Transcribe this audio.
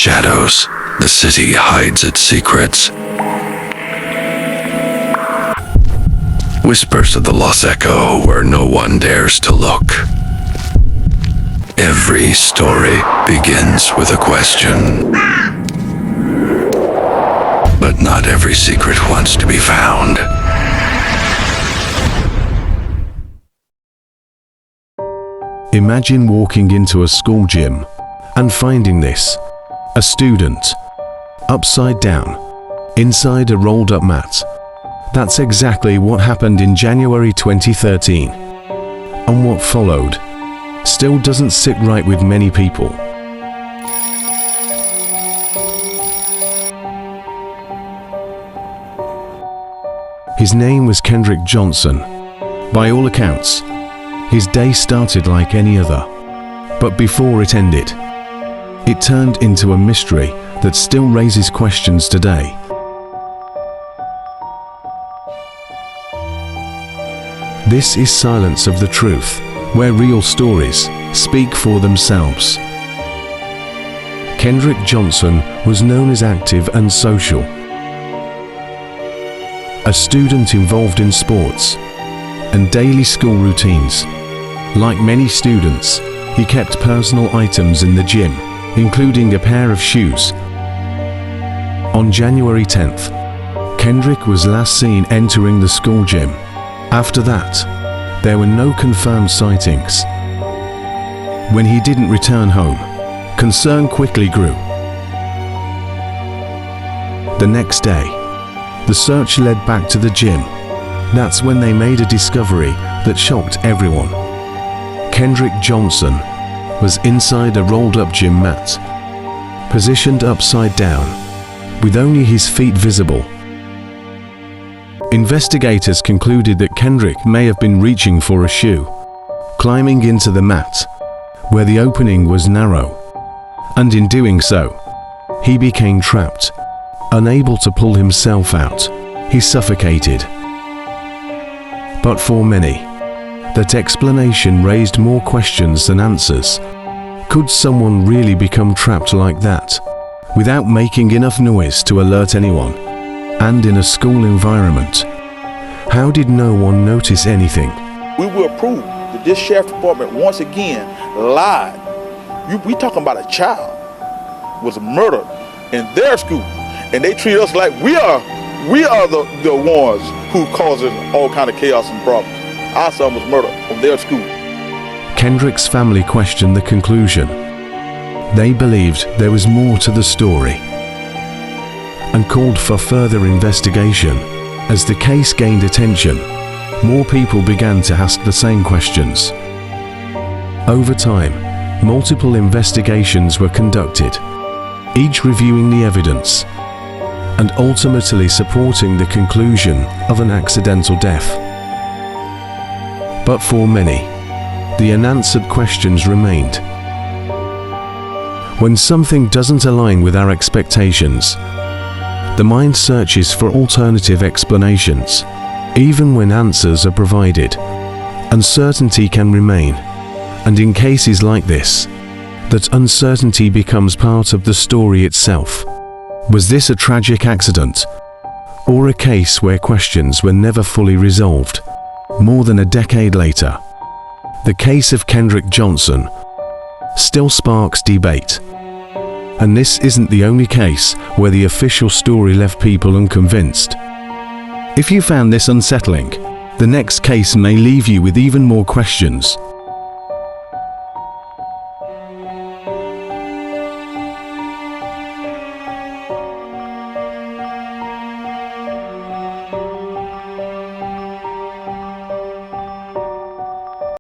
shadows, the city hides its secrets. Whispers of the lost echo where no one dares to look. Every story begins with a question. But not every secret wants to be found. Imagine walking into a school gym and finding this. A student, upside down, inside a rolled-up mat. That's exactly what happened in January 2013. And what followed still doesn't sit right with many people. His name was Kendrick Johnson. By all accounts, his day started like any other. But before it ended, it turned into a mystery that still raises questions today. This is Silence of the Truth, where real stories speak for themselves. Kendrick Johnson was known as active and social. A student involved in sports and daily school routines. Like many students, he kept personal items in the gym, including a pair of shoes. On January 10th, Kendrick was last seen entering the school gym. After that, there were no confirmed sightings. When he didn't return home, concern quickly grew. The next day, the search led back to the gym. That's when they made a discovery that shocked everyone. Kendrick Johnson was inside a rolled-up gym mat, positioned upside down, with only his feet visible. Investigators concluded that Kendrick may have been reaching for a shoe, climbing into the mat, where the opening was narrow, and in doing so, he became trapped. Unable to pull himself out, he suffocated. But for many, that explanation raised more questions than answers. Could someone really become trapped like that, without making enough noise to alert anyone? And in a school environment, how did no one notice anything? We will prove that this sheriff's department once again lied. We talking about a child was murdered in their school, and they treat us like we are the ones who causes all kind of chaos and problems. Our son was murdered from their school. Kendrick's family questioned the conclusion. They believed there was more to the story and called for further investigation. As the case gained attention, more people began to ask the same questions. Over time, multiple investigations were conducted, each reviewing the evidence and ultimately supporting the conclusion of an accidental death. But for many, the unanswered questions remained. When something doesn't align with our expectations, the mind searches for alternative explanations. Even when answers are provided, uncertainty can remain. And in cases like this, that uncertainty becomes part of the story itself. Was this a tragic accident, or a case where questions were never fully resolved? More than a decade later, the case of Kendrick Johnson still sparks debate. And this isn't the only case where the official story left people unconvinced. If you found this unsettling, the next case may leave you with even more questions.